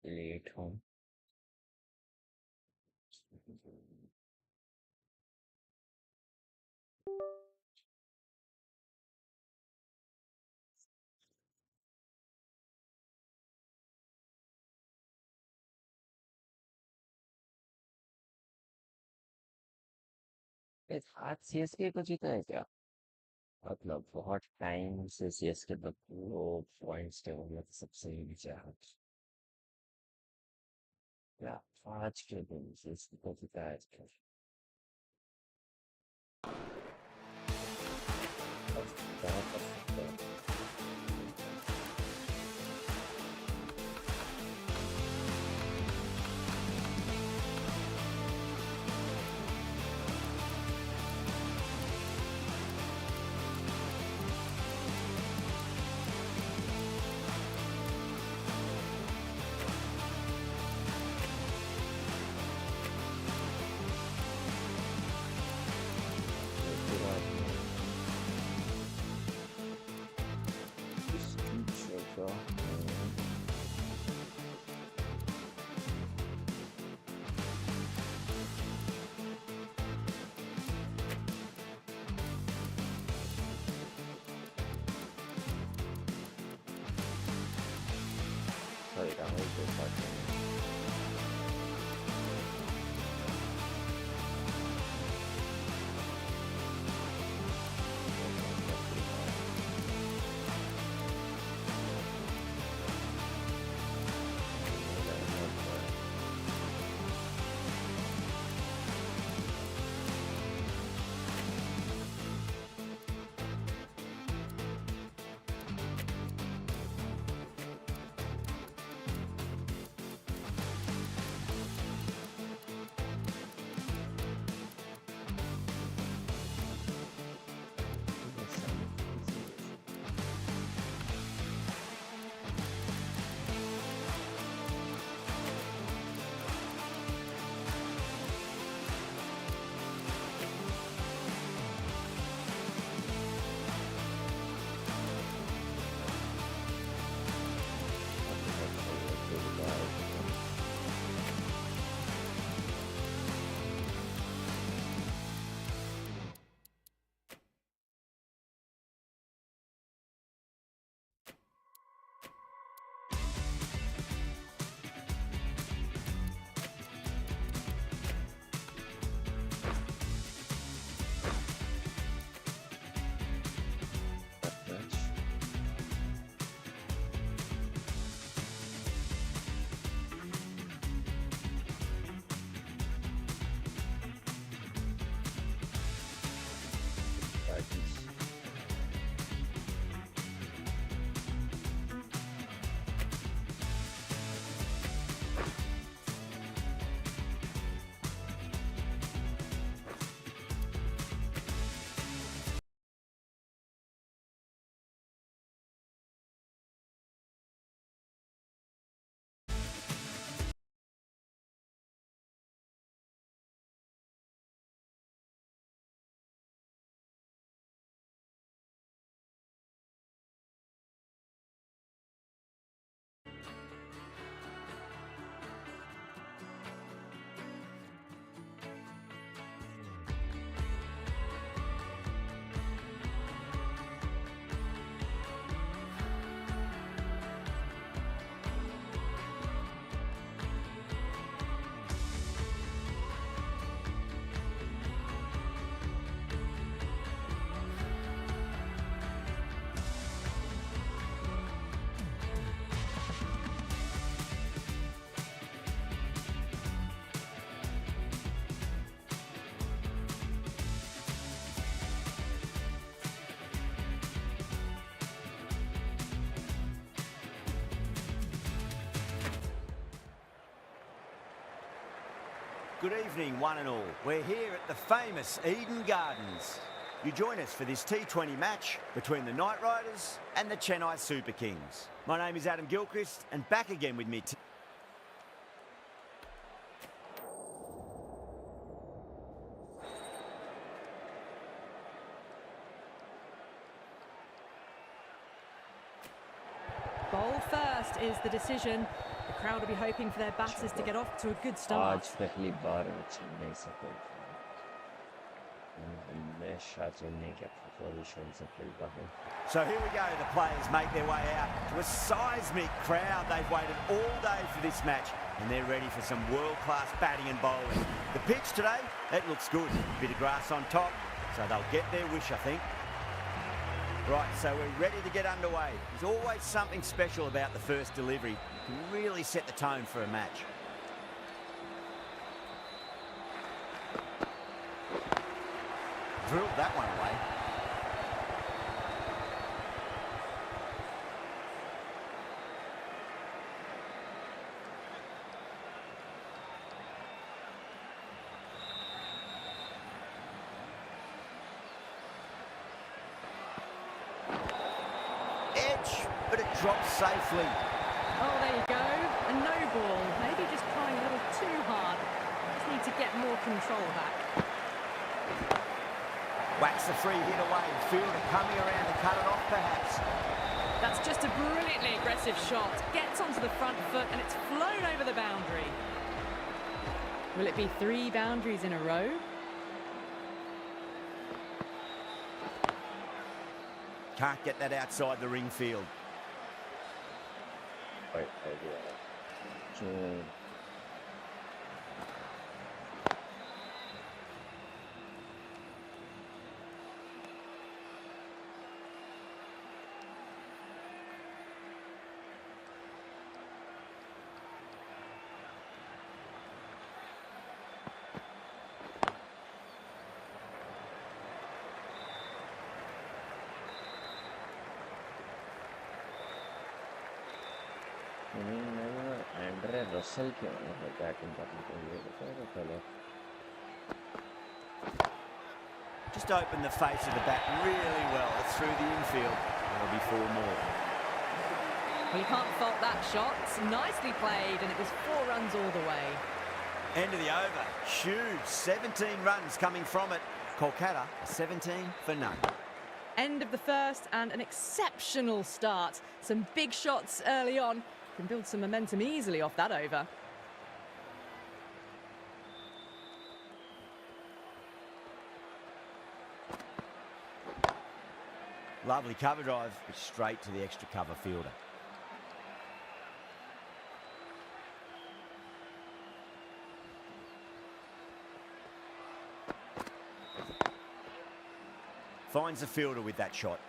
late home. आज CSK को जीता है क्या? मतलब बहुत टाइम से सीएसके तक वो पॉइंट्स टेबल में सबसे नीचे है। या आज के दिन सीएसके को जीता है क्या? अब क्या कर सकते हैं? उसके बाद में इस टीचर का सही रहा है तो साथ में Good evening, one and all. We're here at the famous Eden Gardens. You join us for this T20 match between the Knight Riders and the Chennai Super Kings. My name is Adam Gilchrist, and back again with me is the decision. The crowd will be hoping for their batters to get off to a good start. आज पहली बार चेन्नई सफल हमेशा चेन्नई के position से खेलता है. So here we go, the players make their way out to a seismic crowd. They've waited all day for this match and they're ready for some world-class batting and bowling. The pitch today, it looks good. A bit of grass on top, so they'll get their wish, I think. Right, so we're ready to get underway. There's always something special about the first delivery. It can really set the tone for a match. Drilled that one away. Edge, but it drops safely. Oh, there you go. A no ball. Maybe just trying a little too hard. Just need to get more control back. Whacks the free hit away. Fielder coming around to cut it off, perhaps. That's just a brilliantly aggressive shot. Gets onto the front foot and it's flown over the boundary. Will it be 3 boundaries in a row? Can't get that outside the ring field. Right idea. Andre Russell क्यों है batting करने के लिए बताओ पहले. Just opened the face of the bat really well. It's through the infield. There'll be 4 more. Well, you can't fault that shot. Nicely played, and it was 4 runs all the way. End of the over. Huge. 17 runs coming from it. Kolkata, 17 for none. End of the first and an exceptional start. Some big shots early on. Can build some momentum easily off that over. Lovely cover drive, but straight to the extra cover fielder. Finds the fielder with that shot.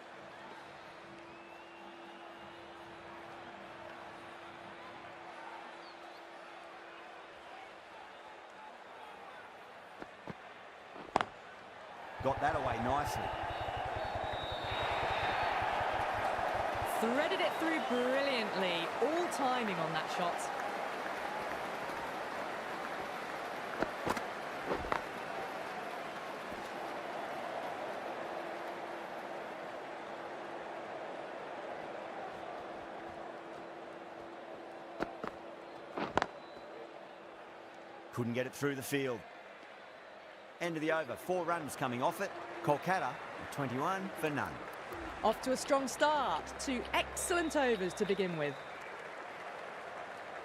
Got that away nicely. Threaded it through brilliantly. All timing on that shot. Couldn't get it through the field. End of the over. 4 runs coming off it. Kolkata, 21 for none. Off to a strong start. 2 excellent overs to begin with.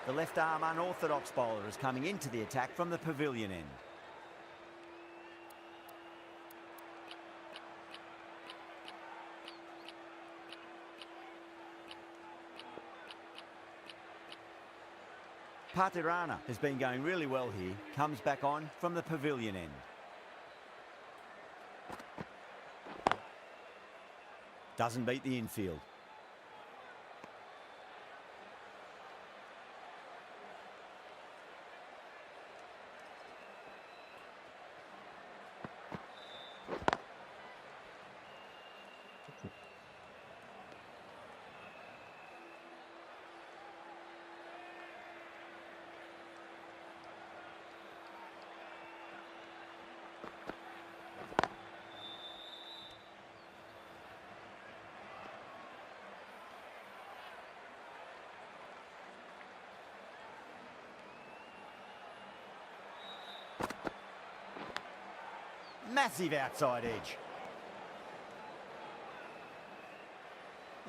The left-arm unorthodox bowler is coming into the attack from the pavilion end. Patirana has been going really well here. Comes back on from the pavilion end. Doesn't beat the infield. Massive outside edge.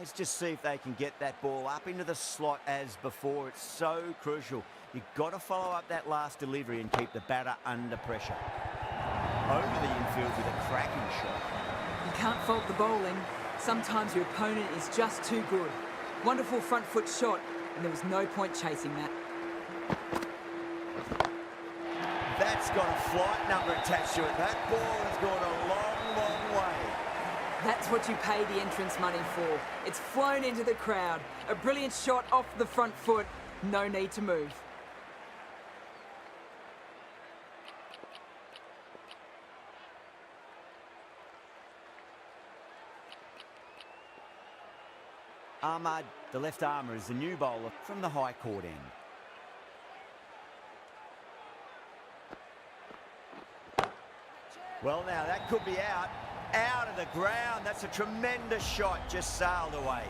Let's just see if they can get that ball up into the slot as before. It's so crucial. You've got to follow up that last delivery and keep the batter under pressure. Over the infield with a cracking shot. You can't fault the bowling. Sometimes your opponent is just too good. Wonderful front foot shot, and there was no point chasing that. That's got a flight number attached to it. That ball has gone a long, long way. That's what you pay the entrance money for. It's flown into the crowd. A brilliant shot off the front foot. No need to move. Ahmad, the left armour, is the new bowler from the high court end. Well, now, that could be out. Out of the ground. That's a tremendous shot. Just sailed away.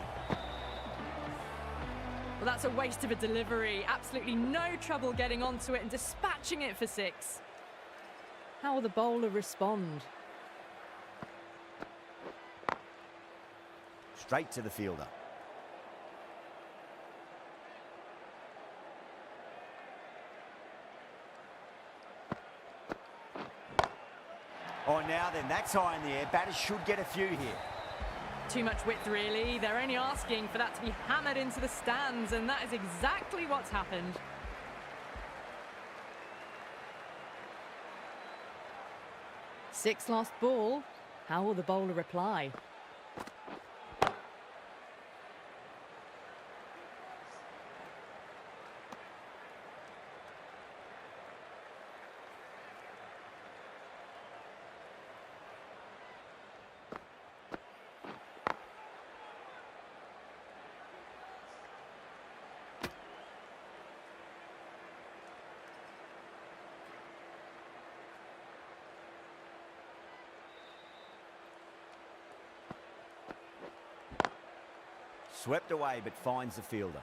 Well, that's a waste of a delivery. Absolutely no trouble getting onto it and dispatching it for 6. How will the bowler respond? Straight to the fielder. Oh, now then, that's high in the air. Batters should get a few here. Too much width, really. They're only asking for that to be hammered into the stands, and that is exactly what's happened. Six last ball. How will the bowler reply? Swept away, but finds the fielder.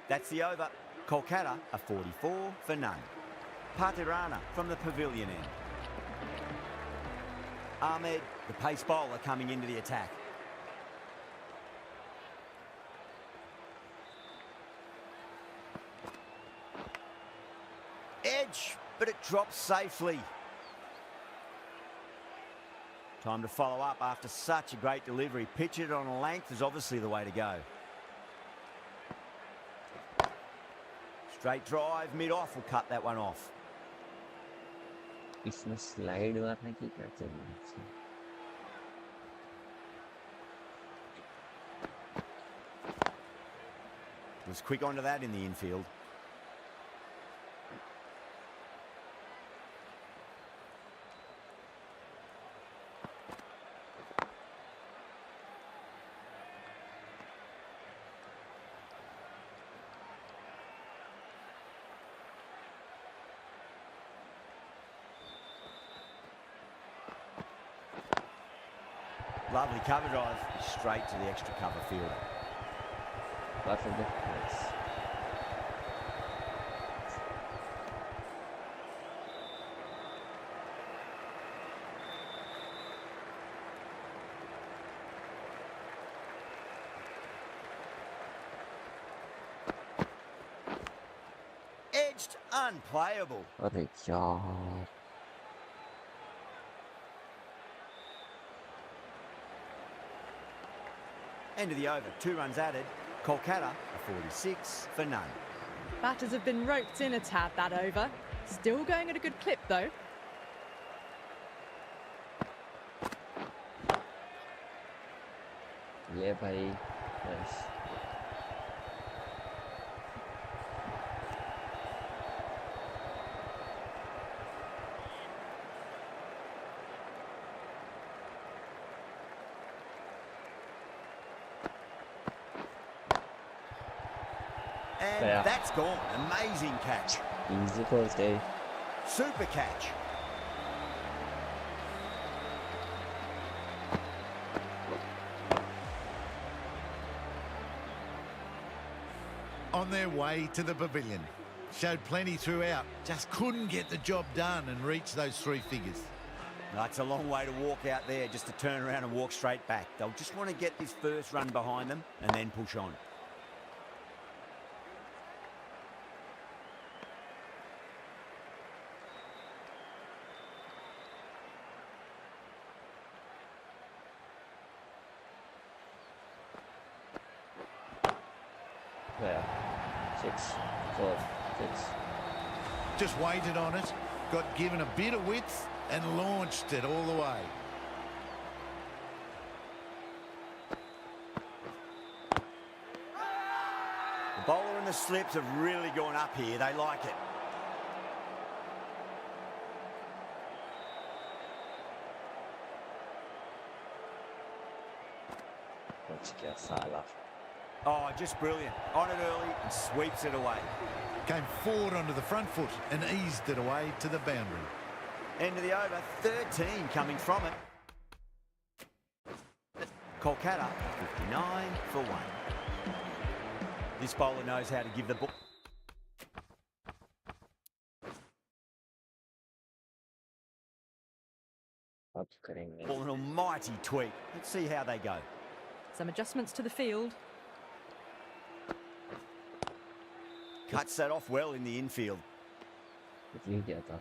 That's the over. Kolkata are 44 for none. Patirana from the pavilion end. Ahmed, the pace bowler, coming into the attack. Edge, but it drops safely. Time to follow up after such a great delivery. Pitch it on a length is obviously the way to go. Straight drive, mid-off will cut that one off. इसमें slide मारने की क्या जरूरत है? Was quick onto that in the infield. Lovely cover drive, straight to the extra cover fielder. Perfect difference. Edged, unplayable. अरे यार End of the over, 2 runs added. Kolkata are 46 for none. Batters have been roped in a tad that over. Still going at a good clip, though. ये भाई बस And Yeah. that's gone. Amazing catch. easy Thursday. Super catch. On their way to the pavilion. Showed plenty throughout, just couldn't get the job done and reach those 3 figures. That's a long way to walk out there just to turn around and walk straight back. They'll just want to get this first run behind them and then push on. There. 6, 4, 6. Just waited on it, got given a bit of width and launched it all the way. The bowler and the slips have really gone up here. They like it. Let's get Salah. Oh, just brilliant. On it early and sweeps it away. Came forward onto the front foot and eased it away to the boundary. End of the over, 13 coming from it. Kolkata, 59 for 1. This bowler knows how to give the ball. Up करेंगे. An almighty tweak. Let's see how they go. Some adjustments to the field. Cuts that off well in the infield. ये क्या था?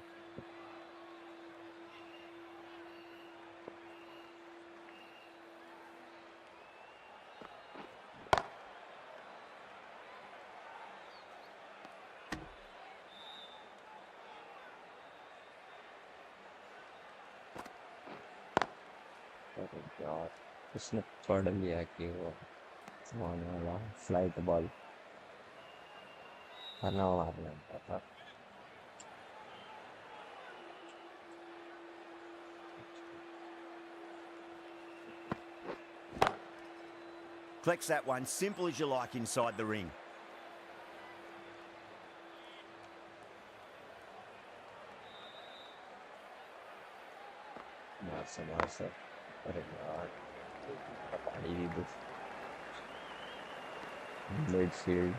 अरे यार, उसने पढ़ लिया कि वो वन वाला फ्लाइट बॉल करना मारना था. Collects that one, simple as you like inside the ring. मार से अरे यार पानी भी बुफ midfield.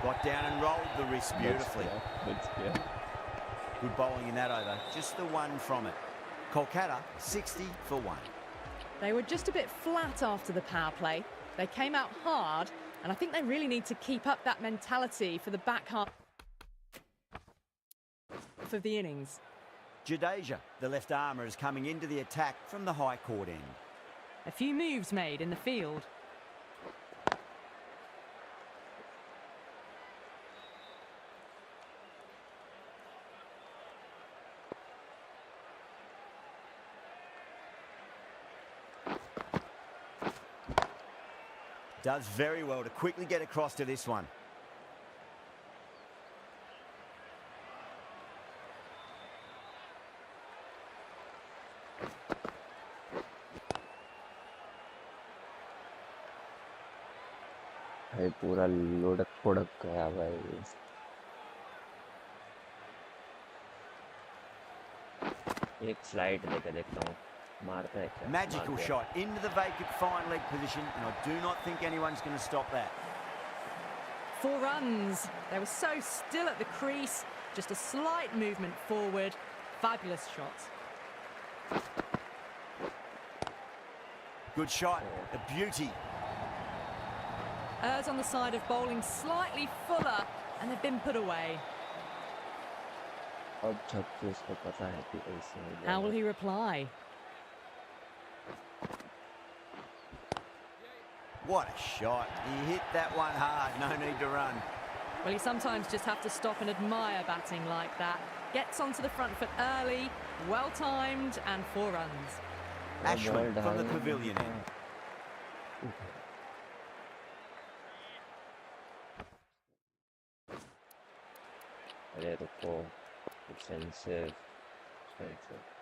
Got down and rolled the wrist beautifully. Good. Good bowling in that over. Just the one from it. Kolkata, 60 for 1. They were just a bit flat after the power play. They came out hard, and I think they really need to keep up that mentality for the back half of the innings. Jadeja, the left armour, is coming into the attack from the high court end. A few moves made in the field. Does very well to quickly get across to this one. भाई पूरा लुढ़क पुढ़क गया भाई. एक flight देके देखता हूँ. मारता है क्या? Magical मार दिया. shot into the vacant fine leg position, and I do not think anyone's going to stop that. 4 runs. They were so still at the crease. Just a slight movement forward. Fabulous shot. Good shot, a beauty. Errs on the side of bowling slightly fuller, and they've been put away. अब जबकि उसको पता है कि ऐसे नहीं How will जाएगा. he reply? What a shot. He hit that one hard, no need to run. Well, you sometimes just have to stop and admire batting like that. Gets onto the front foot early, well timed, and 4 runs. Ashley from the pavilion end. अरे रुको. Defensive.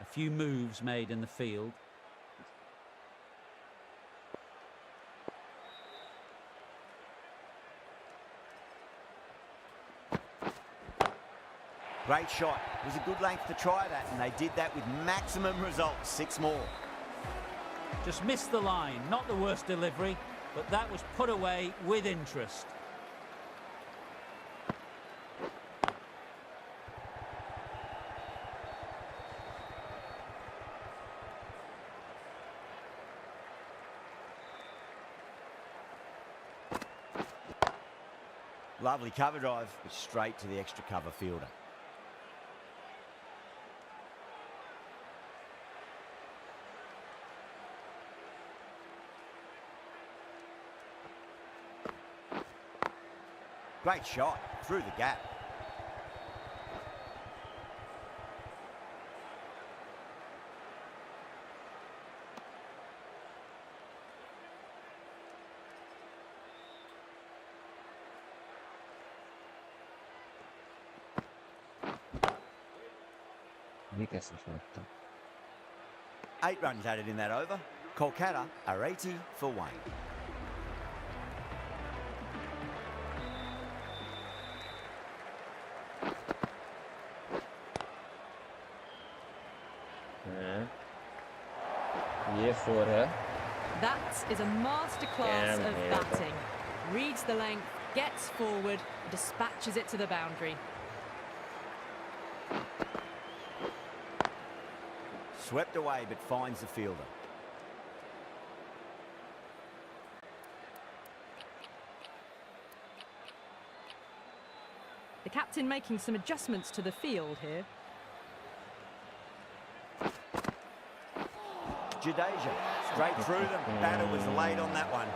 A few moves made in the field. Great shot. It was a good length to try that, and they did that with maximum results. 6 more. Just missed the line. Not the worst delivery, but that was put away with interest. Lovely cover drive, but straight to the extra cover fielder. Great shot, through the gap. Ini कैसे shot था? 8 runs added in that over. Kolkata are 80 for 1. ये 4 है. That is a masterclass Damn, of yeah. batting. Reads the length, gets forward, dispatches it to the boundary. Swept away but finds the fielder. The captain making some adjustments to the field here. Jadeja, straight through them. Batter was late on that one.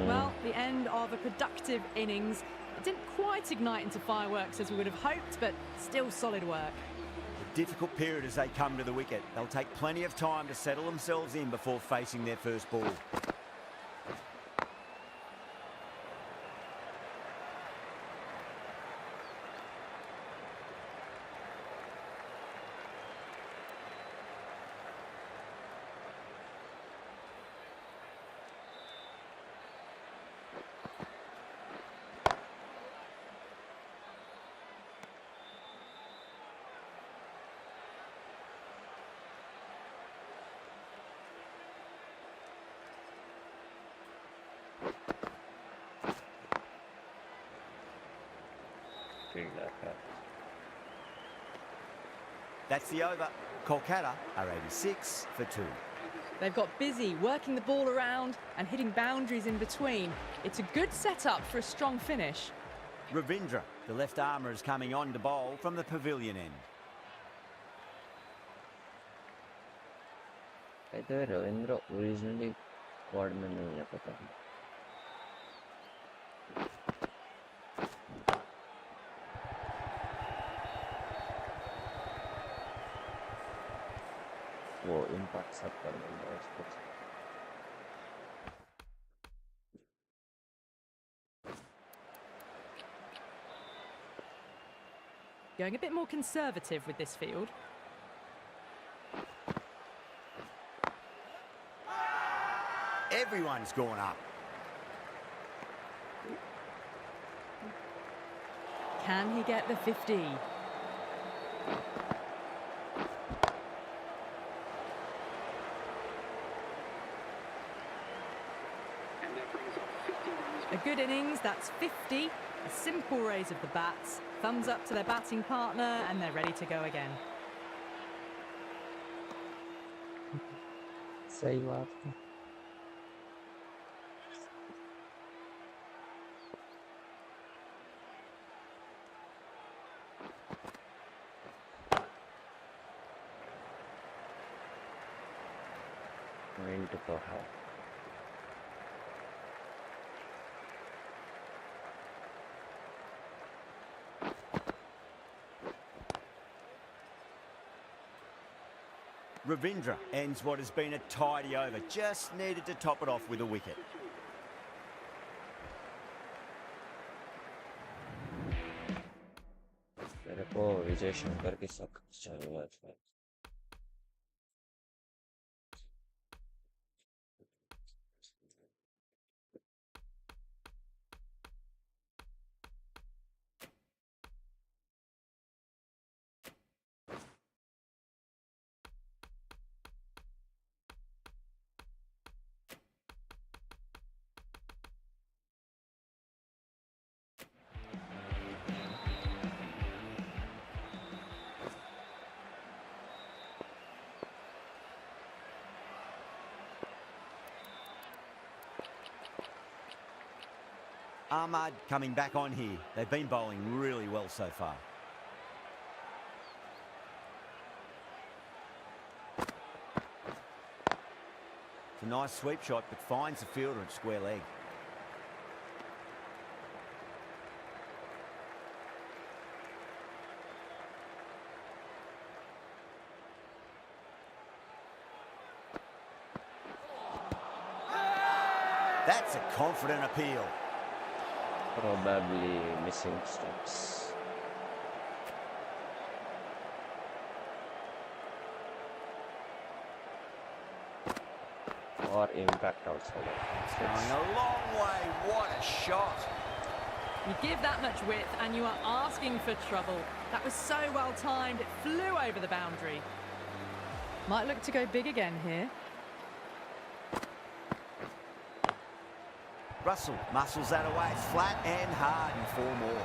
Well, the end of a productive innings. It didn't quite ignite into fireworks as we would have hoped, but still solid work. A difficult period as they come to the wicket. They'll take plenty of time to settle themselves in before facing their first ball. That's the over. Kolkata are 86 for 2. They've got busy working the ball around and hitting boundaries in between. It's a good setup for a strong finish. Ravindra, the left armour, is coming on to bowl from the pavilion end. I thought Ravindra originally squad में नहीं है पता. वो impact सब कर देंगे उसको. Going a bit more conservative with this field. Everyone's gone up. Can he get the 50? A good innings, that's 50. A simple raise of the bats. Thumbs up to their batting partner and they're ready to go again. सही बात है. Point तो है. Ravindra ends what has been a tidy over. Just needed to top it off with a wicket. मेरे को विजय शंकर की सख्त जरूरत है. Ahmad coming back on here. They've been bowling really well so far. It's a nice sweep shot, but finds the fielder at square leg. That's a confident appeal. Probably missing strats. Or impact outside. Going a long way. What a shot. You give that much width and you are asking for trouble. That was so well timed, it flew over the boundary. Might look to go big again here. Russell muscles that away. It's flat and hard and 4 more.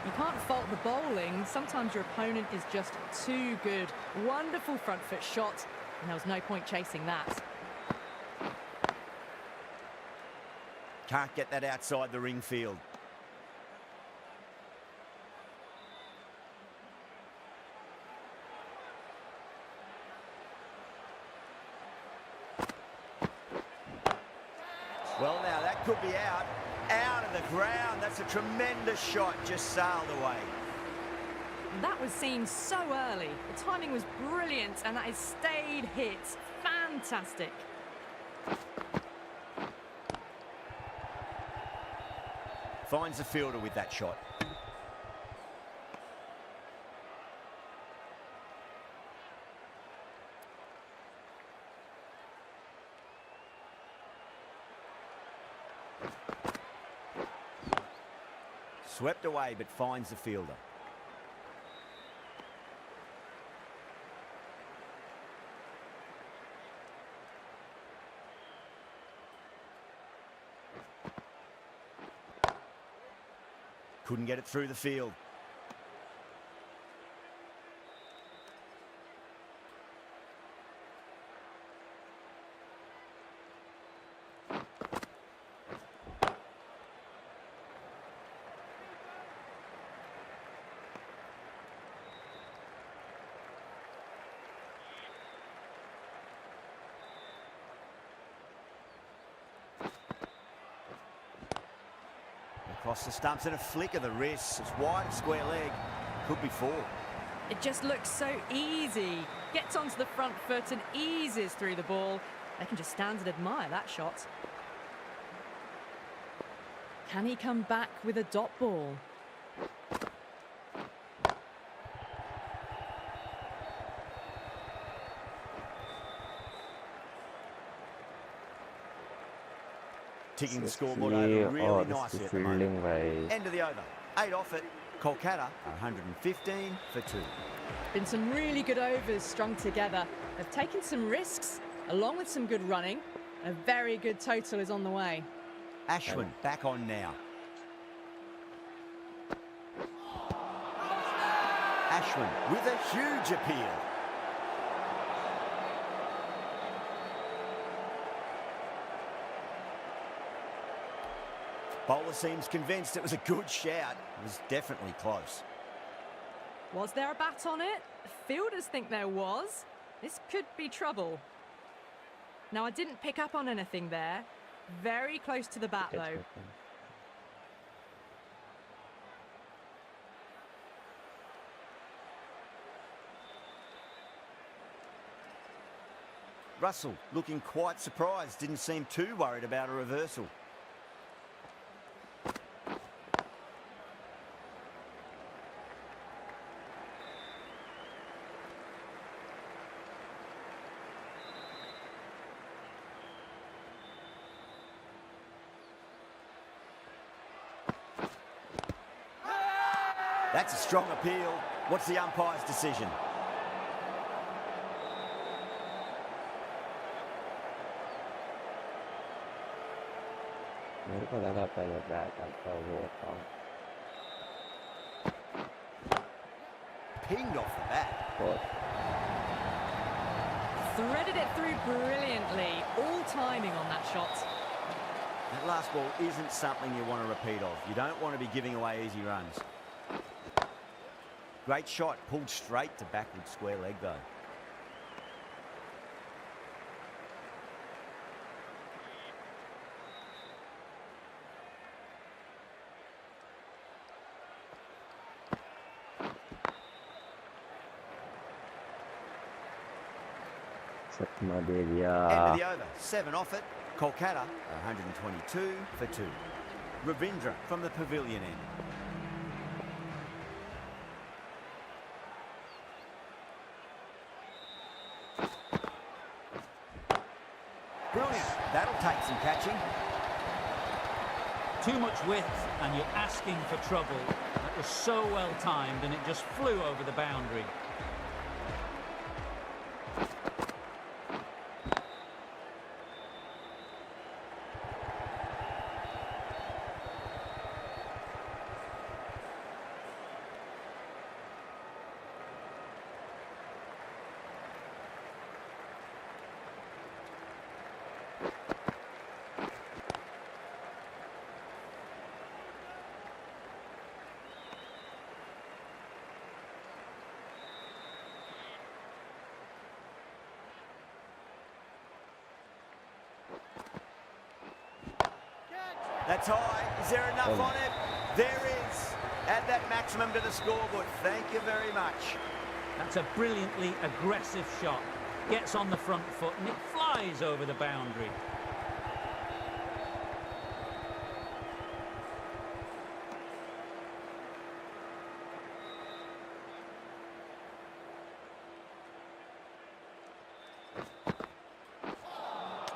You can't fault the bowling. Sometimes your opponent is just too good. Wonderful front foot shot, and there was no point chasing that. Can't get that outside the ring field. Well, now that could be out of the ground. That's a tremendous shot, just sailed away. That was seen so early. The timing was brilliant, and that is stayed hit. Fantastic. Finds the fielder with that shot. Swept away, but finds the fielder. Couldn't get it through the field. Across the stumps and a flick of the wrist. It's wide of square leg. Could be 4. It just looks so easy. Gets onto the front foot and eases through the ball. They can just stand and admire that shot. Can he come back with a dot ball? Ticking the scoreboard over really nicely at the moment. Fielding by End of the over. 8 off it. Kolkata 115 for 2. Been some really good overs strung together. They've taken some risks, along with some good running. A very good total is on the way. Ashwin back on now. Ashwin with a huge appeal. Bowler seems convinced it was a good shout. It was definitely close. Was there a bat on it? Fielders think there was. This could be trouble. Now, I didn't pick up on anything there. Very close to the bat, though. Russell looking quite surprised. Didn't seem too worried about a reversal. That's a strong appeal. What's the umpire's decision? मेरे को लगा पहले bat आता वो था Pinged off the bat. और Threaded it through brilliantly. All timing on that shot. That last ball isn't something you want to repeat of. You don't want to be giving away easy runs. Great shot, pulled straight to backward square leg though. सपना दे End दिया. of the over, 7 off it. Kolkata, 122 for 2. Ravindra from the pavilion end. Brilliant. That'll take some catching. Too much width, and you're asking for trouble. That was so well timed, and it just flew over the boundary. That's high. Is there enough on it? There is. Add that maximum to the scoreboard. Thank you very much. That's a brilliantly aggressive shot. Gets on the front foot, and it flies over the boundary.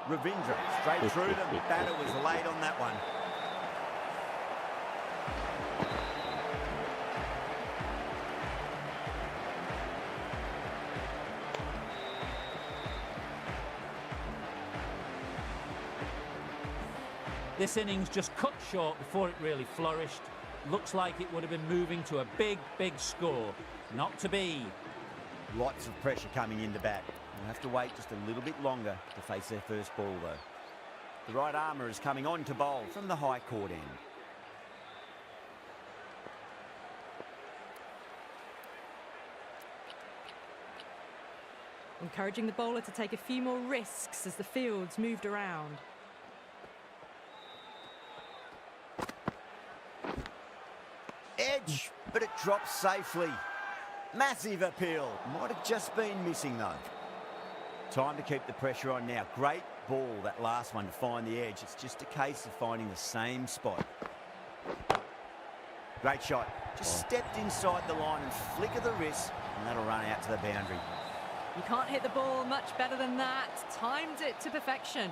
Ravindra, straight through them. Batter was late on that one. This innings just cut short before it really flourished. Looks like it would have been moving to a big, big score. Not to be. Lots of pressure coming into bat. They'll have to wait just a little bit longer to face their first ball, though. The right armour is coming on to bowl from the high court end. Encouraging the bowler to take a few more risks as the field's moved around. Edge, but it drops safely. Massive appeal. Might have just been missing, though. Time to keep the pressure on now. Great ball, that last one, to find the edge. It's just a case of finding the same spot. Great shot. Just stepped inside the line and flick of the wrist, and that'll run out to the boundary. You can't hit the ball much better than that. Timed it to perfection.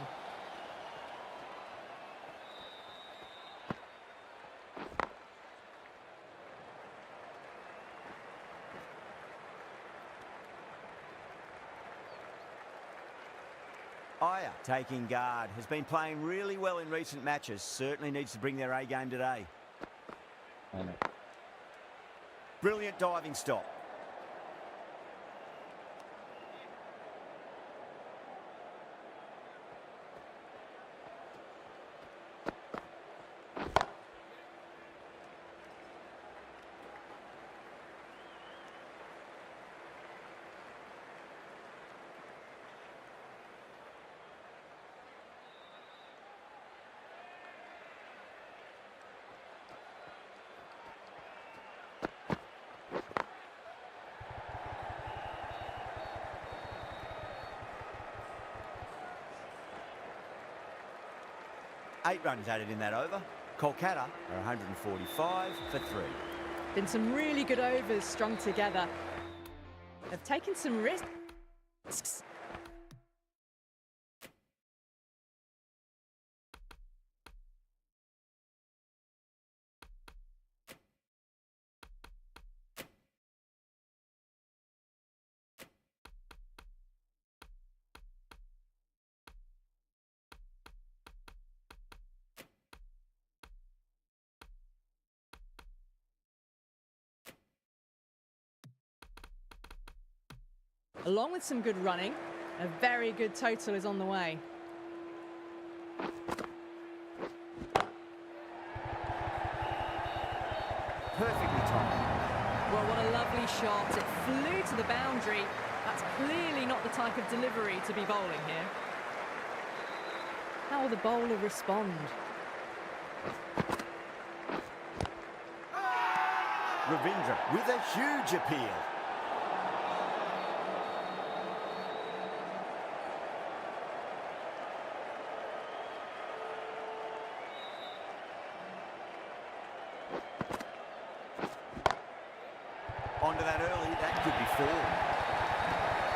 Aya, taking guard, has been playing really well in recent matches. Certainly needs to bring their A game today. Brilliant diving stop. Eight runs added in that over. Kolkata are 145 for 3. Been some really good overs strung together. They've taken some risks. Along with some good running, a very good total is on the way. perfectly timed. Well, what a lovely shot. It flew to the boundary. That's clearly not the type of delivery to be bowling here. How will the bowler respond? Ravindra with a huge appeal. Onto that early, that could be 4.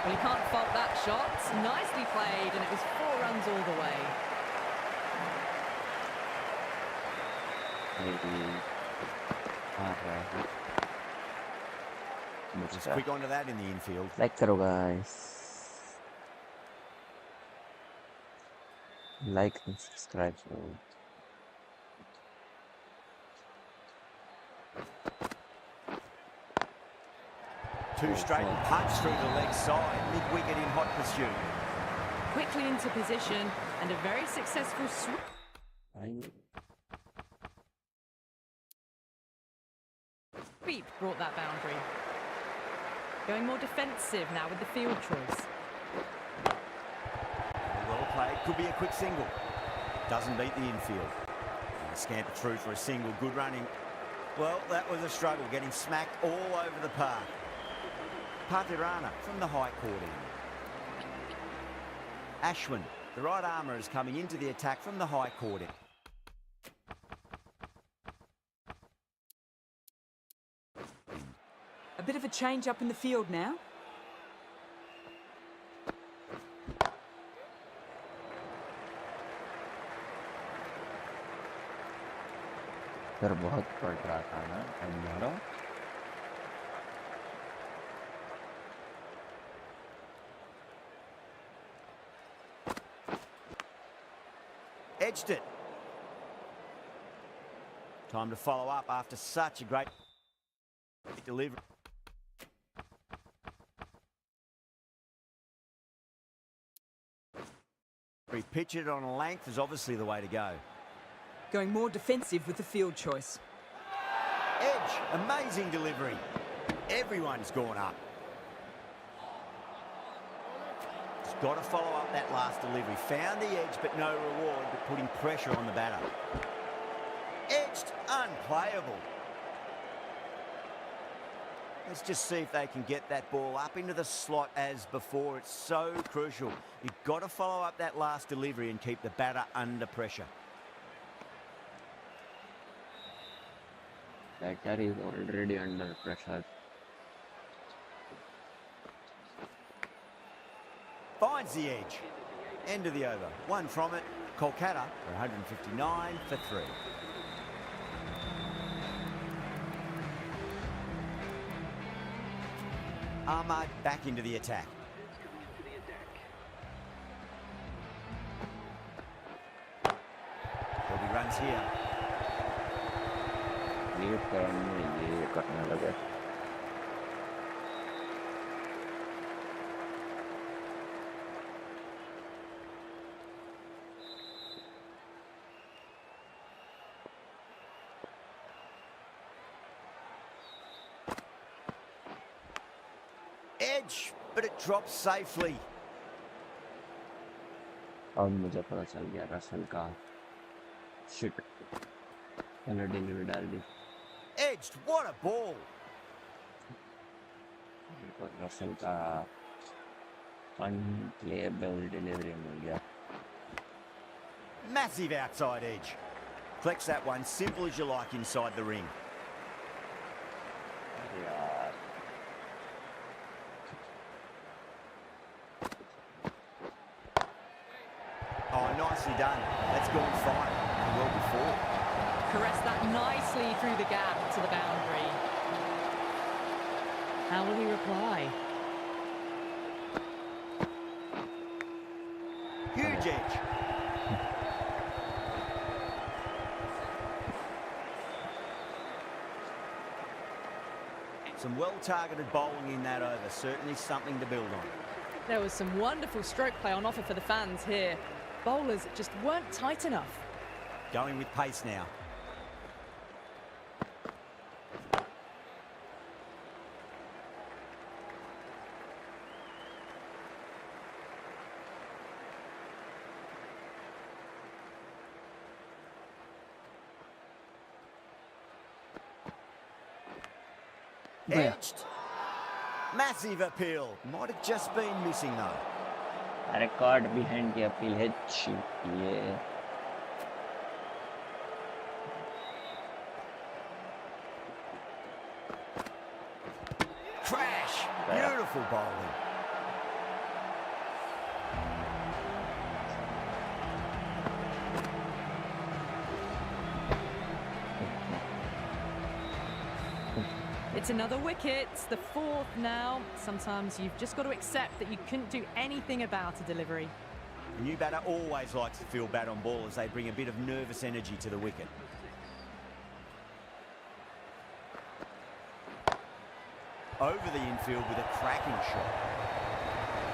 Well, you can't fault that shot. Nicely played, and it was 4 runs all the way. Just quick onto that in the infield. Like करो guys. Like and subscribe. Two straight and punch through the leg side, mid-wicket in hot pursuit. Quickly into position, and a very successful sweep brought that boundary. Going more defensive now with the field choice. Well played, could be a quick single. Doesn't beat the infield. Scamper through for a single, good running. Well, that was a struggle, getting smacked all over the park. Pathirana from the high court end. Ashwin, the right armour, is coming into the attack from the high court end. A bit of a change up in the field now. Sir बहुत पड़ रहा था ना हमारा Edged it. Time to follow up after such a great delivery. Pitch it on a length is obviously the way to go. Going more defensive with the field choice. Edge, amazing delivery. Everyone's gone up. Just got to follow up that last delivery. Found the edge, but no reward, but putting pressure on the batter. Edged, unplayable. Let's just see if they can get that ball up into the slot as before. It's so crucial. You've got to follow up that last delivery and keep the batter under pressure. batter is already under pressure. Finds the edge. End of the over. One from it. Kolkata for 159 for 3. Ahmad back into the attack. There'll be runs here. ये करने लगे Edge, but it drops safely. और मुझे पता चल गया Russell का shit मैंने डिलीवरी डाल दी Edged, what a ball. Russell का unplayable delivery मिल गया Massive outside edge. Collects that one, simple as you like inside the ring. यार Oh, nicely done. That's gone fine. Well before. Caressed that nicely through the gap to the boundary. How will he reply? Huge edge. Some well-targeted bowling in that over. Certainly something to build on. There was some wonderful stroke play on offer for the fans here. Bowlers just weren't tight enough. Going with pace now. गया Edged. Massive appeal. Might have just been missing though. Record behind की appeal है ये Crash. Beautiful bowling. It's another wicket, it's the fourth now. Sometimes you've just got to accept that you couldn't do anything about a delivery. The new batter always likes to feel bat on ball as they bring a bit of nervous energy to the wicket. Over the infield with a cracking shot.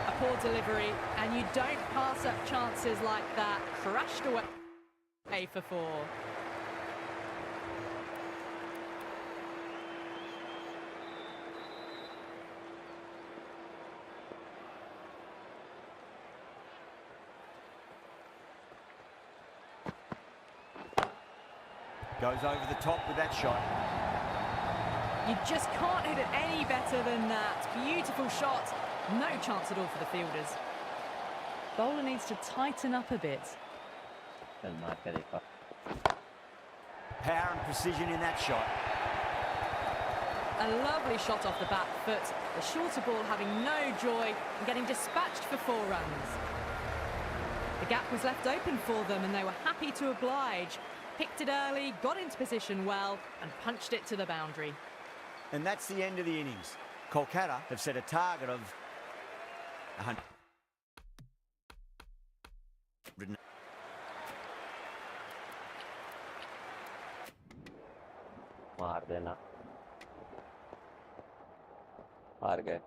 A poor delivery, and you don't pass up chances like that. Crashed away for four. Goes over the top with that shot. You just can't hit it any better than that. Beautiful shot. No chance at all for the fielders. Bowler needs to tighten up a bit. चल मार के देखा Power and precision in that shot. A lovely shot off the back foot. The shorter ball having no joy and getting dispatched for 4 runs. The gap was left open for them and they were happy to oblige. Picked it early, got into position well and punched it to the boundary. And that's the end of the innings. Kolkata have set a target of 100. मार देना हार गए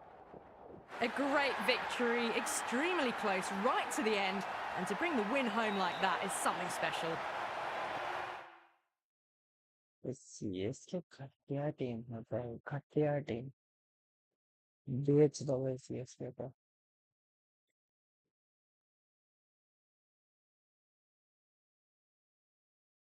A great victory, extremely close, right to the end. And to bring the win home like that is something special. CSK घटिया team है भाई घटिया team बेच दो CSK को